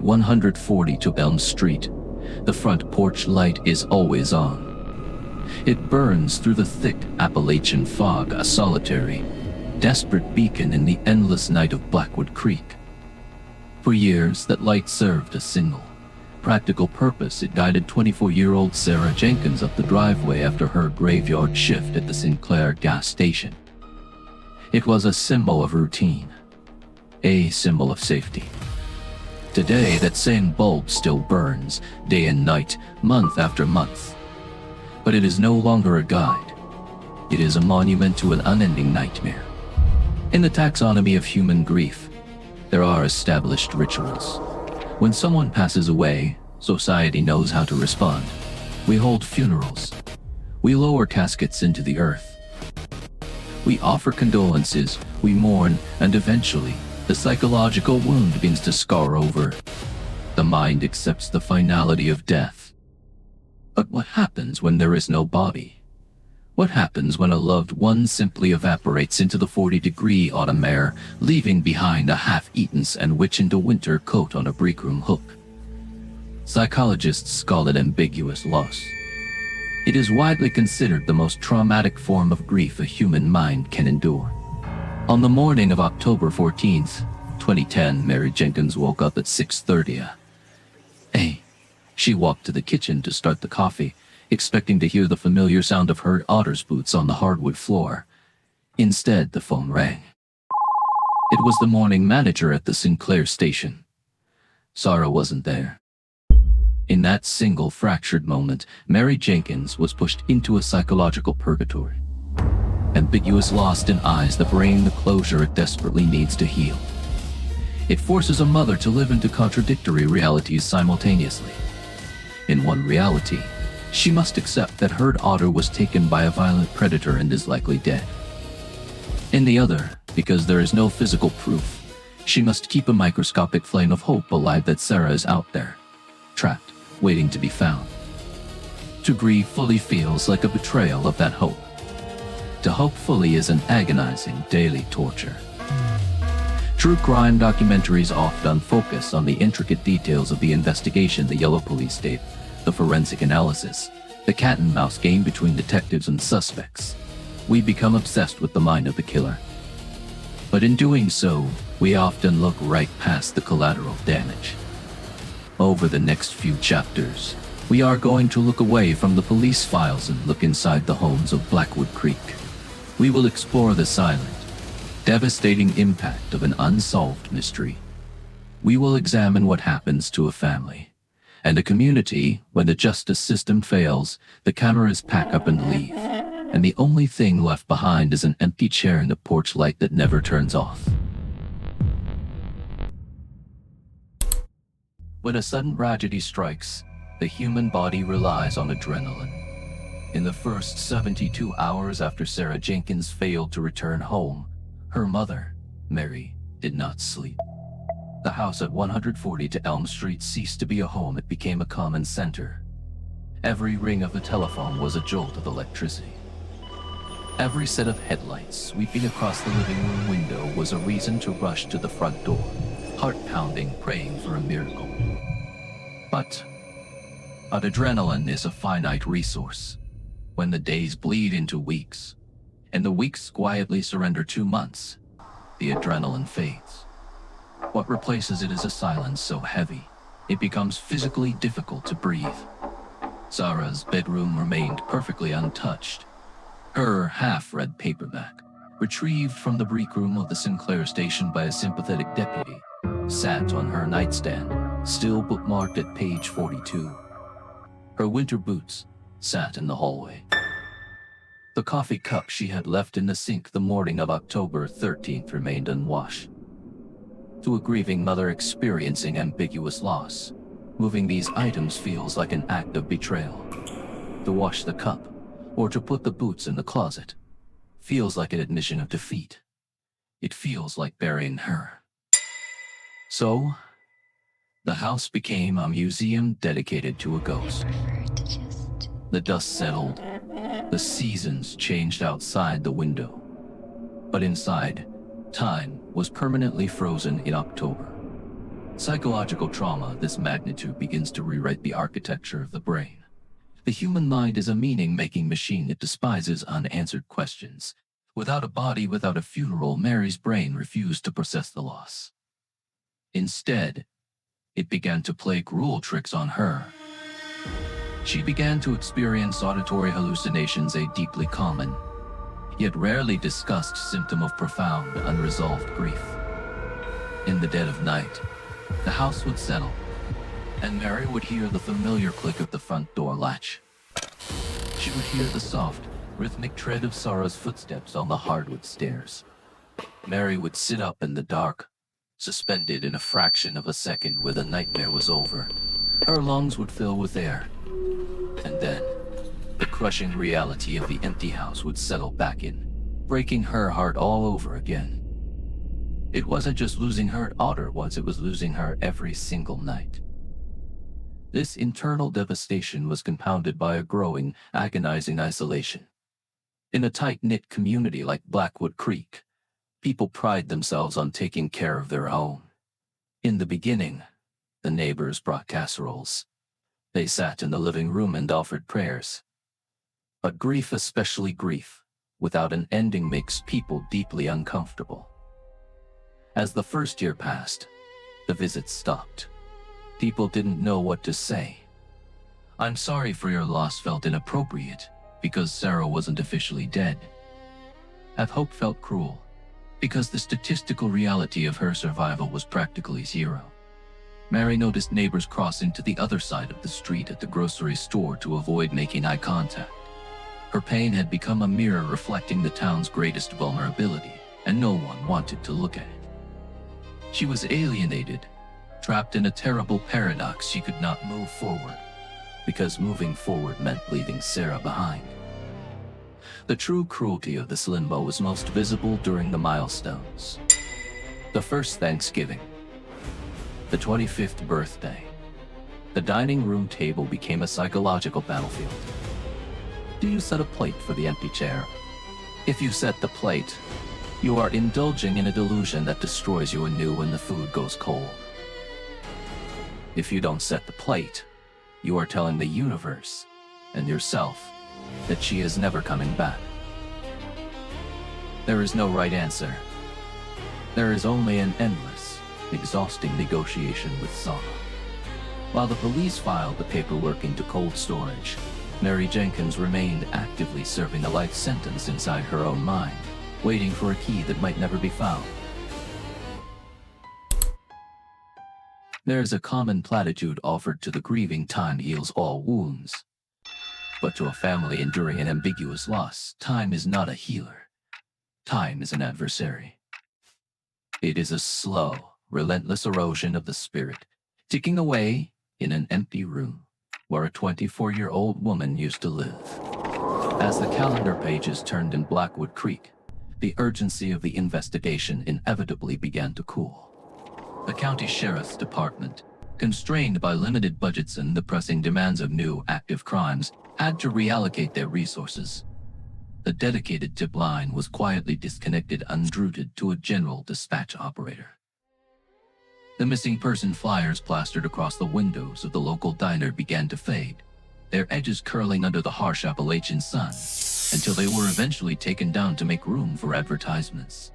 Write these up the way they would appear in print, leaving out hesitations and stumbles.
140 to Elm Street, the front porch light is always on. It burns through the thick Appalachian fog, a solitary, desperate beacon in the endless night of Blackwood Creek. For years, that light served a single, practical purpose. It guided 24-year-old Sarah Jenkins up the driveway after her graveyard shift at the Sinclair gas station. It was a symbol of routine, a symbol of safety. Today, that same bulb still burns, day and night, month after month. But it is no longer a guide. It is a monument to an unending nightmare. In the taxonomy of human grief, there are established rituals. When someone passes away, society knows how to respond. We hold funerals. We lower caskets into the earth. We offer condolences, we mourn, and eventually, the psychological wound begins to scar over. The mind accepts the finality of death. But what happens when there is no body? What happens when a loved one simply evaporates into the 40-degree autumn air, leaving behind a half-eaten sandwich and a winter coat on a breakroom hook? Psychologists call it ambiguous loss. It is widely considered the most traumatic form of grief a human mind can endure. On the morning of October 14th, 2010, Mary Jenkins woke up at 6:30 a.m. She walked to the kitchen to start the coffee, expecting to hear the familiar sound of her daughter's boots on the hardwood floor. Instead, the phone rang. It was the morning manager at the Sinclair station. Sarah wasn't there. In that single fractured moment, Mary Jenkins was pushed into a psychological purgatory. Ambiguous, lost in eyes that bring the closure it desperately needs to heal. It forces a mother to live into contradictory realities simultaneously. In one reality, she must accept that her daughter was taken by a violent predator and is likely dead. In the other, because there is no physical proof, she must keep a microscopic flame of hope alive that Sarah is out there, trapped, waiting to be found. To grieve fully feels like a betrayal of that hope. To hope fully is an agonizing daily torture. True crime documentaries often focus on the intricate details of the investigation, the yellow police tape, the forensic analysis, the cat-and-mouse game between detectives and suspects. We become obsessed with the mind of the killer. But in doing so, we often look right past the collateral damage. Over the next few chapters, we are going to look away from the police files and look inside the homes of Blackwood Creek. We will explore the silent, devastating impact of an unsolved mystery. We will examine what happens to a family and a community when the justice system fails, the cameras pack up and leave, and the only thing left behind is an empty chair and a porch light that never turns off. When a sudden tragedy strikes, the human body relies on adrenaline. In the first 72 hours after Sarah Jenkins failed to return home, her mother, Mary, did not sleep. The house at 140 to Elm Street ceased to be a home, it became a common center. Every ring of the telephone was a jolt of electricity. Every set of headlights sweeping across the living room window was a reason to rush to the front door, heart-pounding, praying for a miracle. But adrenaline is a finite resource. When the days bleed into weeks, and the weeks quietly surrender to months, the adrenaline fades. What replaces it is a silence so heavy, it becomes physically difficult to breathe. Sarah's bedroom remained perfectly untouched. Her half-read paperback, retrieved from the break room of the Sinclair station by a sympathetic deputy, sat on her nightstand, still bookmarked at page 42. Her winter boots sat in the hallway. The coffee cup she had left in the sink the morning of October 13th remained unwashed. To a grieving mother experiencing ambiguous loss, moving these items feels like an act of betrayal. To wash the cup, or to put the boots in the closet, feels like an admission of defeat. It feels like burying her. So, the house became a museum dedicated to a ghost. The dust settled. The seasons changed outside the window. But inside, time was permanently frozen in October. Psychological trauma of this magnitude begins to rewrite the architecture of the brain. The human mind is a meaning-making machine that despises unanswered questions. Without a body, without a funeral, Mary's brain refused to process the loss. Instead, it began to play cruel tricks on her. She began to experience auditory hallucinations, a deeply common, yet rarely discussed symptom of profound, unresolved grief. In the dead of night, the house would settle, and Mary would hear the familiar click of the front door latch. She would hear the soft, rhythmic tread of Sarah's footsteps on the hardwood stairs. Mary would sit up in the dark, suspended in a fraction of a second where the nightmare was over. Her lungs would fill with air, and then the crushing reality of the empty house would settle back in, breaking her heart all over again. It wasn't just losing her daughter it was losing her every single night. This internal devastation was compounded by a growing, agonizing isolation. In a tight-knit community like Blackwood Creek, people pride themselves on taking care of their own. In the beginning, the neighbors brought casseroles. They sat in the living room and offered prayers. But grief, especially grief, without an ending, makes people deeply uncomfortable. As the first year passed, the visits stopped. People didn't know what to say. "I'm sorry for your loss" felt inappropriate because Sarah wasn't officially dead. "Have hope" felt cruel because the statistical reality of her survival was practically zero. Mary noticed neighbors crossing to the other side of the street at the grocery store to avoid making eye contact. Her pain had become a mirror reflecting the town's greatest vulnerability, and no one wanted to look at it. She was alienated, trapped in a terrible paradox. She could not move forward, because moving forward meant leaving Sarah behind. The true cruelty of this limbo was most visible during the milestones. The first Thanksgiving, the 25th birthday. The dining room table became a psychological battlefield. Do you set a plate for the empty chair? If you set the plate, you are indulging in a delusion that destroys you anew when the food goes cold. If you don't set the plate, you are telling the universe and yourself that she is never coming back. There is no right answer. There is only an endless, exhausting negotiation with sorrow. While the police filed the paperwork into cold storage, Mary Jenkins remained actively serving a life sentence inside her own mind, waiting for a key that might never be found. There is a common platitude offered to the grieving: time heals all wounds. But to a family enduring an ambiguous loss, time is not a healer. Time is an adversary. It is a slow, relentless erosion of the spirit, ticking away in an empty room where a 24-year-old woman used to live. As the calendar pages turned in Blackwood Creek, the urgency of the investigation inevitably began to cool. The county sheriff's department, constrained by limited budgets and the pressing demands of new active crimes, had to reallocate their resources. The dedicated tip line was quietly disconnected, unrouted to a general dispatch operator. The missing person flyers plastered across the windows of the local diner began to fade, their edges curling under the harsh Appalachian sun, until they were eventually taken down to make room for advertisements.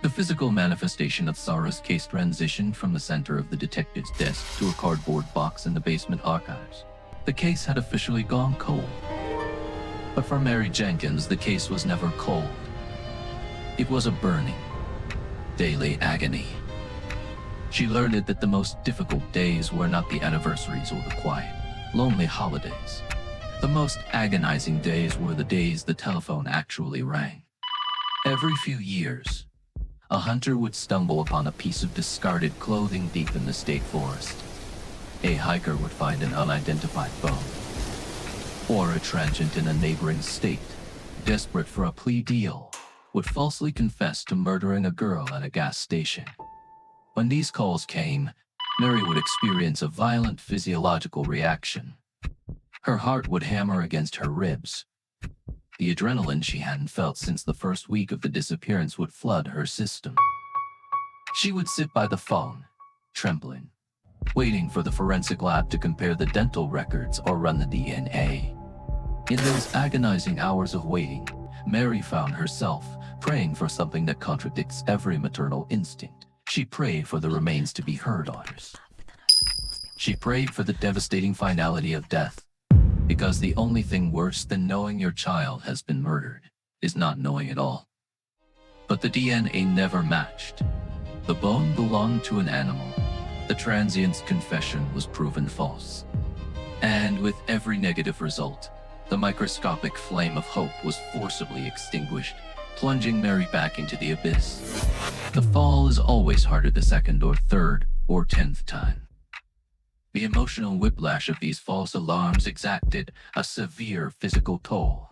The physical manifestation of Sarah's case transitioned from the center of the detective's desk to a cardboard box in the basement archives. The case had officially gone cold. But for Mary Jenkins, the case was never cold. It was a burning, daily agony. She learned that the most difficult days were not the anniversaries or the quiet, lonely holidays. The most agonizing days were the days the telephone actually rang. Every few years, a hunter would stumble upon a piece of discarded clothing deep in the state forest. A hiker would find an unidentified bone. Or a transient in a neighboring state, desperate for a plea deal, would falsely confess to murdering a girl at a gas station. When these calls came, Mary would experience a violent physiological reaction. Her heart would hammer against her ribs. The adrenaline she hadn't felt since the first week of the disappearance would flood her system. She would sit by the phone, trembling, waiting for the forensic lab to compare the dental records or run the DNA. In those agonizing hours of waiting, Mary found herself praying for something that contradicts every maternal instinct. She prayed for the remains to be her daughters. She prayed for the devastating finality of death, because the only thing worse than knowing your child has been murdered is not knowing at all. But the DNA never matched. The bone belonged to an animal. The transient's confession was proven false. And with every negative result, the microscopic flame of hope was forcibly extinguished, plunging Mary back into the abyss. The fall is always harder the second or third or 10th time. The emotional whiplash of these false alarms exacted a severe physical toll.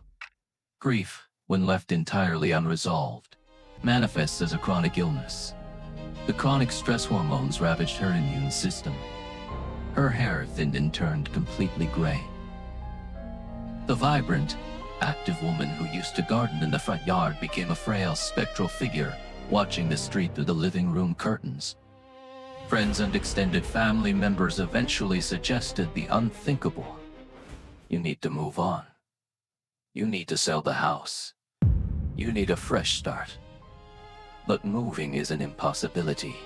Grief, when left entirely unresolved, manifests as a chronic illness. The chronic stress hormones ravaged her immune system. Her hair thinned and turned completely gray. The vibrant, active woman who used to garden in the front yard became a frail, spectral figure watching the street through the living room curtains. Friends and extended family members eventually suggested the unthinkable. You need to move on. You need to sell the house. You need a fresh start. But moving is an impossibility.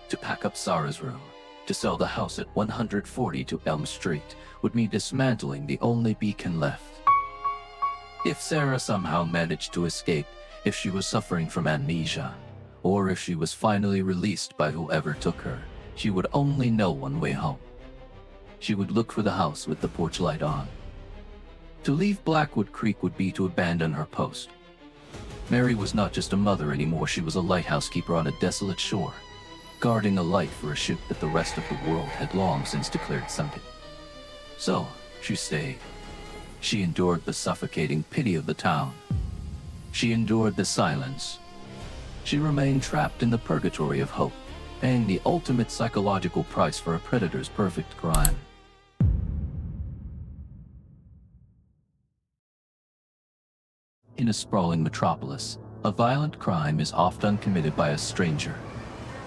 To pack up Sarah's room, to sell the house at 142 Elm Street, would mean dismantling the only beacon left. If Sarah somehow managed to escape, if she was suffering from amnesia, or if she was finally released by whoever took her, she would only know one way home. She would look for the house with the porch light on. To leave Blackwood Creek would be to abandon her post. Mary was not just a mother anymore, she was a lighthouse keeper on a desolate shore, guarding a light for a ship that the rest of the world had long since declared sunken. So, she stayed. She endured the suffocating pity of the town. She endured the silence. She remained trapped in the purgatory of hope, paying the ultimate psychological price for a predator's perfect crime. In a sprawling metropolis, a violent crime is often committed by a stranger.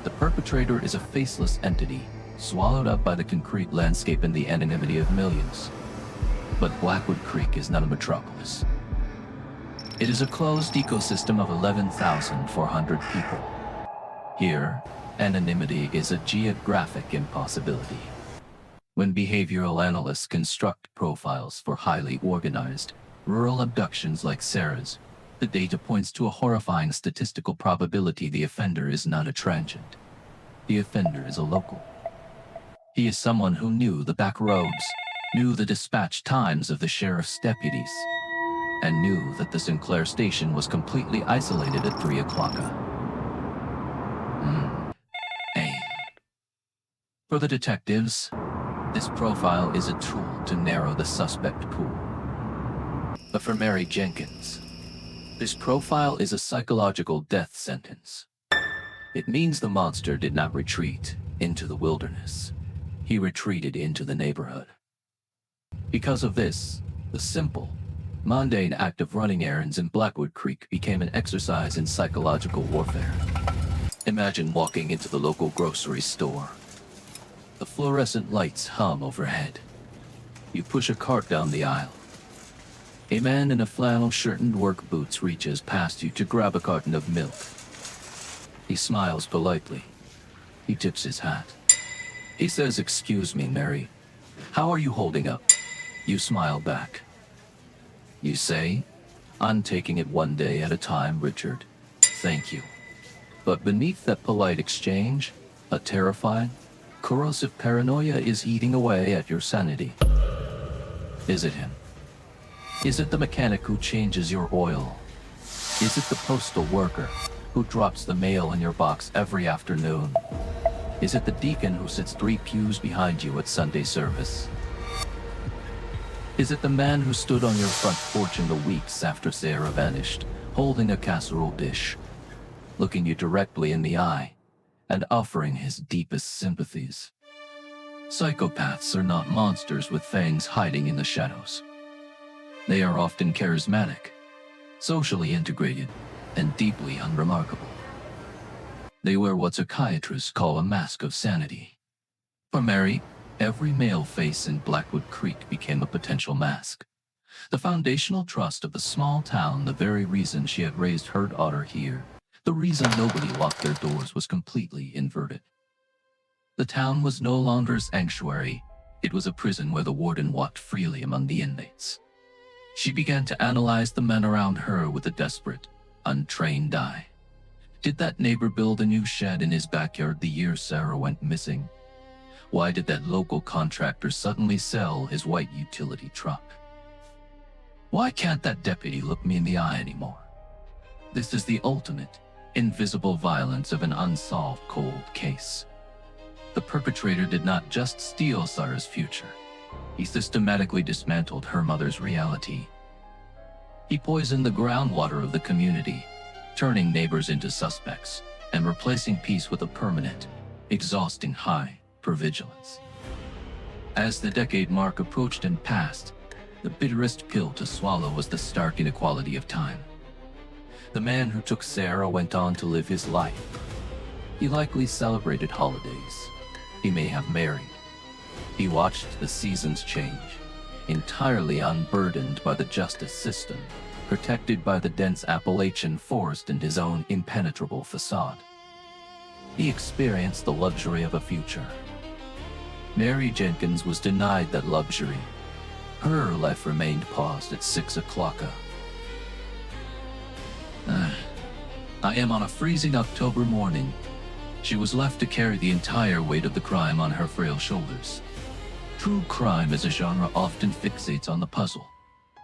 The perpetrator is a faceless entity, swallowed up by the concrete landscape and the anonymity of millions. But Blackwood Creek is not a metropolis. It is a closed ecosystem of 11,400 people. Here, anonymity is a geographic impossibility. When behavioral analysts construct profiles for highly organized, rural abductions like Sarah's, the data points to a horrifying statistical probability the offender is not a transient. The offender is a local. He is someone who knew the back roads, knew the dispatch times of the sheriff's deputies, and knew that the Sinclair station was completely isolated at 3 o'clock. For the detectives, this profile is a tool to narrow the suspect pool. But for Mary Jenkins, this profile is a psychological death sentence. It means the monster did not retreat into the wilderness. He retreated into the neighborhood. Because of this, the simple, mundane act of running errands in Blackwood Creek became an exercise in psychological warfare. Imagine walking into the local grocery store. The fluorescent lights hum overhead. You push a cart down the aisle. A man in a flannel shirt and work boots reaches past you to grab a carton of milk. He smiles politely. He tips his hat. He says, "Excuse me, Mary. How are you holding up?" You smile back. You say, "I'm taking it one day at a time, Richard. Thank you." But beneath that polite exchange, a terrifying, corrosive paranoia is eating away at your sanity. Is it him? Is it the mechanic who changes your oil? Is it the postal worker who drops the mail in your box every afternoon? Is it the deacon who sits 3 pews behind you at Sunday service? Is it the man who stood on your front porch in the weeks after Sarah vanished, holding a casserole dish, looking you directly in the eye, and offering his deepest sympathies? Psychopaths are not monsters with fangs hiding in the shadows. They are often charismatic, socially integrated, and deeply unremarkable. They wear what psychiatrists call a mask of sanity. For Mary, every male face in Blackwood Creek became a potential mask. The foundational trust of the small town, the very reason she had raised her daughter here, the reason nobody locked their doors, was completely inverted. The town was no longer a sanctuary. It was a prison where the warden walked freely among the inmates. She began to analyze the men around her with a desperate, untrained eye. Did that neighbor build a new shed in his backyard the year Sarah went missing? Why did that local contractor suddenly sell his white utility truck? Why can't that deputy look me in the eye anymore? This is the ultimate, invisible violence of an unsolved cold case. The perpetrator did not just steal Sarah's future. He systematically dismantled her mother's reality. He poisoned the groundwater of the community, turning neighbors into suspects and replacing peace with a permanent, exhausting high for vigilance. As the decade mark approached and passed, the bitterest pill to swallow was the stark inequality of time. The man who took Sarah went on to live his life. He likely celebrated holidays. He may have married. He watched the seasons change, entirely unburdened by the justice system, protected by the dense Appalachian forest and his own impenetrable facade. He experienced the luxury of a future. Mary Jenkins was denied that luxury. Her life remained paused at 6 o'clock. I am on a freezing October morning. She was left to carry the entire weight of the crime on her frail shoulders. True crime as a genre often fixates on the puzzle.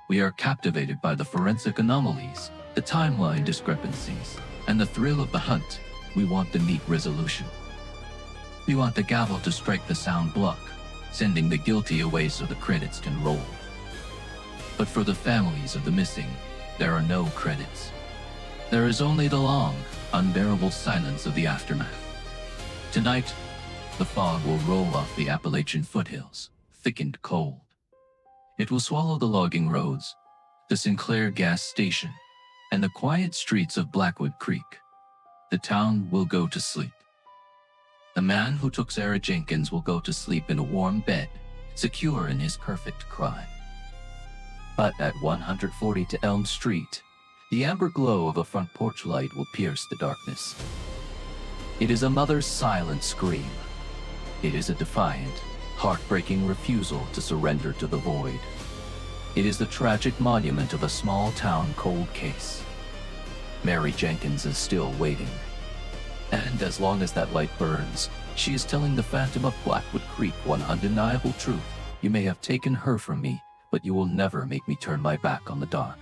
We are captivated by the forensic anomalies, the timeline discrepancies, and the thrill of the hunt. We want the neat resolution. We want the gavel to strike the sound block, sending the guilty away so the credits can roll. But for the families of the missing, there are no credits. There is only the long, unbearable silence of the aftermath. Tonight, the fog will roll off the Appalachian foothills, thick and cold. It will swallow the logging roads, the Sinclair gas station, and the quiet streets of Blackwood Creek. The town will go to sleep. The man who took Sarah Jenkins will go to sleep in a warm bed, secure in his perfect crime. But at 140 to Elm Street, the amber glow of a front porch light will pierce the darkness. It is a mother's silent scream. It is a defiant, heartbreaking refusal to surrender to the void. It is the tragic monument of a small town cold case. Mary Jenkins is still waiting. And as long as that light burns, she is telling the phantom of Blackwood Creek one undeniable truth. You may have taken her from me, but you will never make me turn my back on the dark.